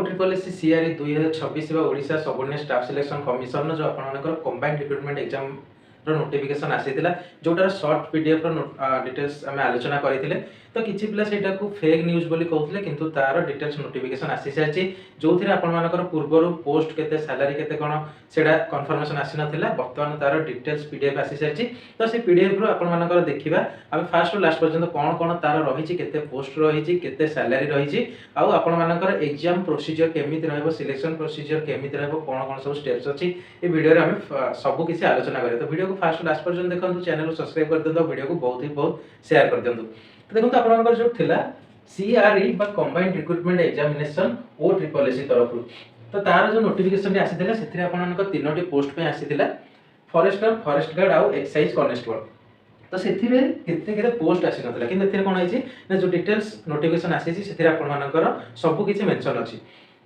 OSSC CRE 2026 Odisha subordinate staff selection commission जो आपनकर combined recruitment exam रो notification आसीथिला जोटार short PDF रो details हमें आलोचना करथिले तो किछि पिला सेटा को फेक न्यूज़ बोली कहउथिले किंतु तार डिटेल्स नोटिफिकेशन आसी सारछि जोथिरे आपन मानकर पूर्वरु पोस्ट केते सैलरी केते कोन सेडा कंफर्मेशन आसी नथिला वर्तमान तार डिटेल्स पीडीएफ आसी सारछि तो से पीडीएफ रो आपन मानकर देखिबा अब फर्स्ट टू लास्ट पर्यंत कोन कोन तार रहिछि केते पोस्ट रहिछि केते सैलरी रहिछि आ आपन मानकर एग्जाम प्रोसीजर केमिति रहबो सिलेक्शन प्रोसीजर केमिति रहबो कोन कोन सब स्टेप्स अछि ए वीडियो रे हम सब किछि आलोचना करियो तो वीडियो को फर्स्ट लास्ट पर्यंत देखंतु चैनल को सब्सक्राइब कर देंतो वीडियो को बहुत शेयर कर देंतो तो देखंतु आपनकर जो थिला सीआरई बा कंबाइंड रिक्रूटमेंट एग्जामिनेशन OSSC तरफ तो तार जो नोटिफिकेशन आसीथिला सेथिरे आपनकर तीनोटी पोस्ट पे आसीथिला फॉरेस्टर फॉरेस्ट गार्ड आ एक्साइज कांस्टेबल तो सेथिरे केते केते पोस्ट आसी नथिला किंतु एथिरे कोन आइछि ना जो डिटेल्स नोटिफिकेशन आसीछि सेथिरे आपनकर सब किछि मेंशन अछि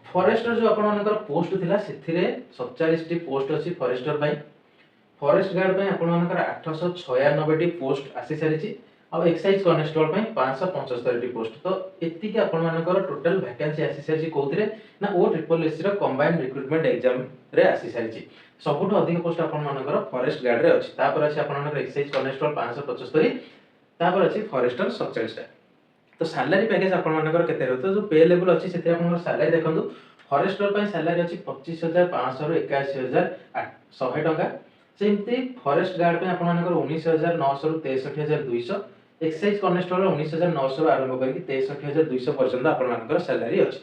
फॉरेस्टर जो आपनकर पोस्ट थिला सेथिरे 47 टी पोस्ट अछि फॉरेस्टर बाय फॉरेस्ट गार्ड पे आपनकर 896 टी पोस्ट आसी सारिछि आ एक्साइज कांस्टेबल पे 575 टी पोस्ट तो एति के आपनकर टोटल वैकेंसी आसी सारिछि कोथिरे ना OSSC रो कंबाइंड रिक्रूटमेंट एग्जाम रे आसी सारिछि सबुठ अधिक पोस्ट आपनकर फॉरेस्ट गार्ड रे अछि तापर अछि आपनकर एक्साइज कांस्टेबल 575 तापर अछि फॉरेस्टर 47 टा तो सैलरी पैकेज आपनकर केते रहतो जो पे लेवल अछि सेते आपनकर सैलरी देखंतु फॉरेस्टर पे सैलरी अछि 25500 रु 81100 टका सेमती फॉरेस्ट गार्ड पे आपनकर 19900 रु 63200 एक्साइज कांस्टेबल 19900 रु आरंभ करके 63200 पर्यंत आपनकर सैलरी अछि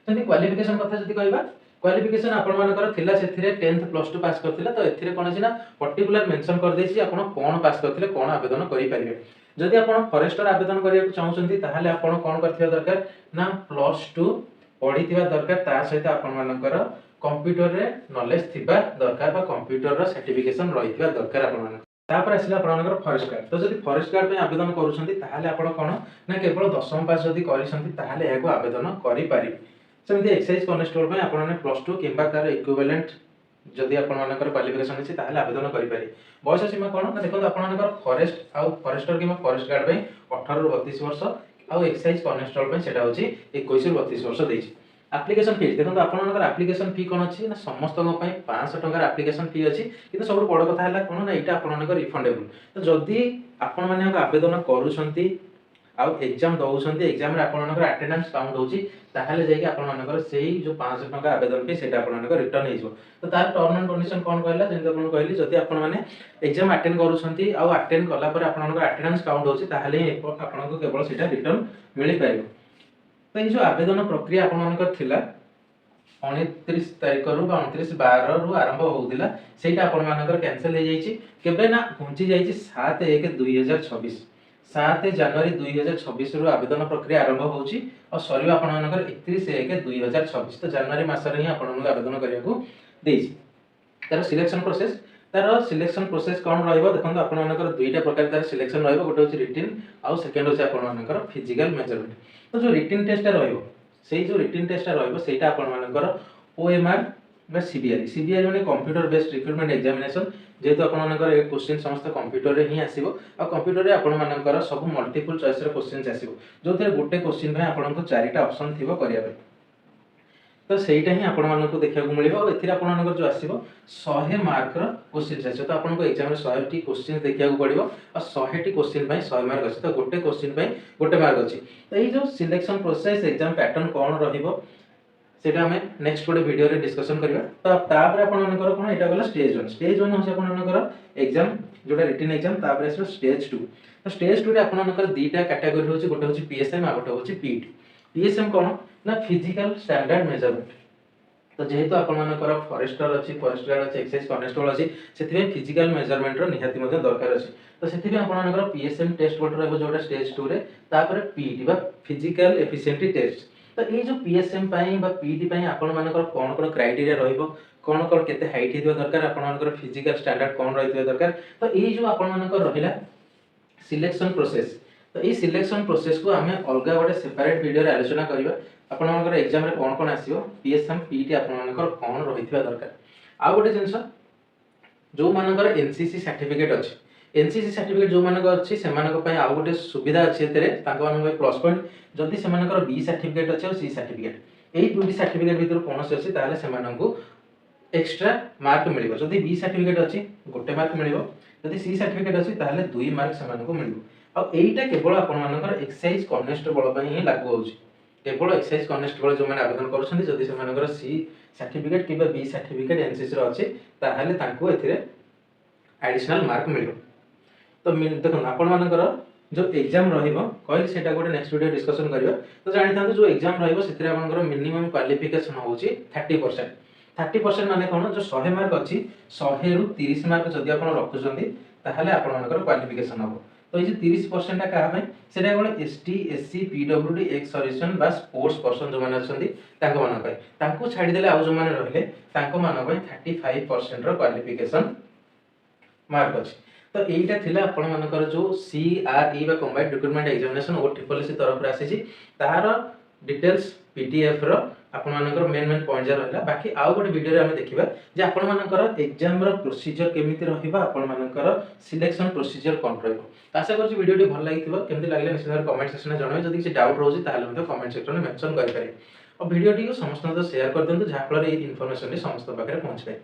जदि क्वालिफिकेशन कथा जदि कहबा क्वालिफिकेशन आपनकर थिला सेथिरे 10th प्लस 2 पास करथिला तो एथिरे कोन अछि ना पर्टिकुलर मेंशन कर देछि आपण कोन पास करथिले कोन आवेदन करि परिबे जदि आपण फॉरेस्टर आवेदन करिया चाहउछन्ती ताहाले आपण कोन करथिबा दरकार ना प्लस 2 पढिथिबा दरकार ता सहित आपण मानकर कंप्यूटर रे नॉलेज थिबा दरकार बा कंप्यूटर रो सर्टिफिकेशन रहिथिबा दरकार आपण मान तापर आसिला आपनकर फॉरेस्ट गार्ड तो जदि फॉरेस्ट गार्ड पे आवेदन करूछन्ती ताहाले आपण कोन ना केवल 10th पास जदि करिसन्ती ताहाले एगो आवेदन करि पारि सेमती एक्साइज कांस्टेबल पे आपण ने प्लस 2 किंबा तार इक्विवेलेंट जदि आपण मानकर क्वालिफिकेशन अछि ताहाले आवेदन करि पारि बयस सीमा कोन ना देखो आपण मानकर फॉरेस्ट आ फॉरेस्टर किंबा फॉरेस्ट गार्ड पे 18 रु 32 वर्ष आ एक्साइज कांस्टेबल पे सेटा होछि 21 रु 32 वर्ष देछि एप्लिकेशन फी देखो आपनकर एप्लिकेशन फी कोन अछि ना समस्त को पई 500 टका एप्लिकेशन फी अछि किंतु सब बड़ कथा हला कोन ना एटा आपनकर रिफंडेबल तो जदि आपन माने आवेदन करूछन्ती आ एग्जाम दउछन्ती एग्जाम रे आपनकर अटेंडेंस काउंट होछि ताहाले जाय कि आपनकर सेही जो 500 टका आवेदन फी सेटा आपनकर रिटर्न हेजो तो तार टर्म एंड कंडीशन कोन कहला जेंत आपन कहली जदि आपन माने एग्जाम अटेंड करूछन्ती आ अटेंड कला पर आपनकर अटेंडेंस काउंट होछि ताहाले आपनकर केवल सेटा रिटर्न मिलि पाइबो तो ये जो आवेदन प्रक्रिया आपनकर थिला 29 तारिख रु 29/12 रु आरंभ होउदिला सेटा आपन मानकर कैंसिल हे जाईची केबे ना पहुंची जाईची 7/1/2026 7 जनवरी 2026 रु आवेदन प्रक्रिया आरंभ होउची और सरीवा आपन मानकर 31/1/2026 तो जनवरी मास रे ही आपन मानकर आवेदन करिया को देईची तार सिलेक्शन प्रोसेस कोन रहइबो देखंतु आपन मानकर दुईटा प्रकार तार सिलेक्शन रहइबो गोटे होची रिटन आ सेकंड होची आपन मानकर फिजिकल मेजरमेंट तो जो रिटन टेस्ट रहइबो सेही जो रिटन टेस्ट रहइबो सेटा आपन मानकर ओएमआर बा सीबीआर माने कंप्यूटर बेस्ड रिक्रूटमेंट एग्जामिनेशन जेतो आपन मानकर एक क्वेश्चन समस्त कंप्यूटर रे ही आसीबो आ कंप्यूटर रे आपन मानकर सब मल्टीपल चॉइस रे क्वेश्चंस आसीबो जोथे गोटे क्वेश्चन रे आपन को चारिटा ऑप्शन थिबो करिया पे तो सेटा ही आपण मानको देखिया को मिलिबो और एथिरा आपण मानकर जो आसीबो 100 मार्क रो क्वेश्चन आछो तो आपण को एग्जाम रे 100 टी क्वेश्चन देखिया को पड़िबो और 100 टी क्वेश्चन पई 100 मार्क अछि तो गोटे क्वेश्चन पई गोटे मार्क अछि तो एई जो सिलेक्शन प्रोसेस एग्जाम पैटर्न कोन रहिबो सेटा हमें नेक्स्ट गोटे वीडियो रे डिस्कशन करबा तो तापर आपण मानकर कोन एटा गला स्टेज 1 होछि आपण मानकर एग्जाम जोटा रिटन एग्जाम तापर आछो स्टेज 2 तो स्टेज 2 रे आपण मानकर दीटा कैटेगरी होछि गोटे होछि पीएसएम आ गोटे होछि पीटी पीएसएम कोन ना फिजिकल स्टैंडर्ड मेजरमेंट तो जेहेतु आपण मानकर फॉरेस्टर अछि फॉरेस्ट गार्ड अछि एक्साइज कांस्टेबल अछि सेथिबे फिजिकल मेजरमेंट रो निहाती मध्ये दरकार अछि तो सेथिबे आपण मानकर पीएसएम टेस्ट गोटे रहबो जोटा स्टेज 2 रे तापर पीटी बा फिजिकल एफिशिएंसी टेस्ट तो ए जो पीएसएम पई बा पीटी पई आपण मानकर कोन कोन क्राइटेरिया रहइबो कोन कोन केते हाइट हेदिबो दरकार आपण मानकर फिजिकल स्टैंडर्ड कोन रहिबो दरकार तो ए जो आपण मानकर रहिला सिलेक्शन प्रोसेस तो ए सिलेक्शन प्रोसेस को हमें अलगा गोटे सेपरेट वीडियो रे आलोचना करबा आपण मानकर एग्जाम रे कोन कोन आसीबो पीएसएम पीटी आपण मानकर कोन रहिथिबा दरकार आ गोटे जिंस जो मानकर एनसीसी सर्टिफिकेट अछि एनसीसी सर्टिफिकेट जो मानक अछि से मानक पय आ गोटे सुविधा अछि एतरे ताको मानक प्लस पॉइंट जदी से मानकर बी सर्टिफिकेट अछि और सी सर्टिफिकेट एई दुटी सर्टिफिकेट भितर कोनोसी अछि ताले सेमानंकु एक्स्ट्रा मार्क मिलिबो जदि बी सर्टिफिकेट अछि गोटे मार्क मिलिबो जदि सी सर्टिफिकेट अछि ताले 2 मार्क सेमानंकु मिलिबो आ एईटा केवल आपण मानकर एक्साइज कॉन्स्टेबल पई ही लागू होउची केवल एक्साइज कॉन्स्टेबल जो माने आवेदन करूछन्ती जदि सेमानकर सी सर्टिफिकेट किबा बी सर्टिफिकेट एनसीसी रो अछि ताहाले तांको एथिरे एडिशनल मार्क मिलिबो तो देखो आपण मानकर जो एग्जाम रहिबो कहली सेटा गोटे नेक्स्ट वीडियो डिस्कशन करियो तो जानि थांतो जो एग्जाम रहिबो सेतिरे आपनकर मिनिमम क्वालिफिकेशन होउची 30% 30% माने कोन जो 100 मार्क अछि 100 रु 30 मार्क जदि आपण रखुछन्ती ताहाले आपण मानकर क्वालिफिकेशन हबो तो ये 30% का पय सेटा कोन ST SC PWD ex serviceman बा स्पोर्ट्स पर्सन जो माने अछन्ती तांको मान पय तांको छाडी देले आउ जो माने रहले तांको मान पय 35% रो क्वालिफिकेशन मार्क अछि तो एटा थिला आपण मानकर जो सीआरई बा कंबाइंड रिक्रूटमेंट एग्जामिनेशन ओ ट्रिपल सी तरफ रा आसी तार डिटेल्स पीडीएफ रो आपण मानकर मेन पॉइंट जा रहला बाकी आउ गोटे वीडियो रे हम देखिबा जे आपण मानकर एग्जाम रो प्रोसीजर केमिति रहिबा आपण मानकर सिलेक्शन प्रोसीजर कोन रहइबो आशा करछि वीडियो टी भल लागिथिबो केमिति लागले निश्चित कमेंट सेक्शन में जणावे जदि किछि डाउट रहउछि ताहाले मते कमेंट सेक्शन में मेंशन करि पारे और वीडियो टी को समस्त शेयर कर देंतु जहा फल रे इन्फॉर्मेशन समस्त पाखरे पहुंच पाए।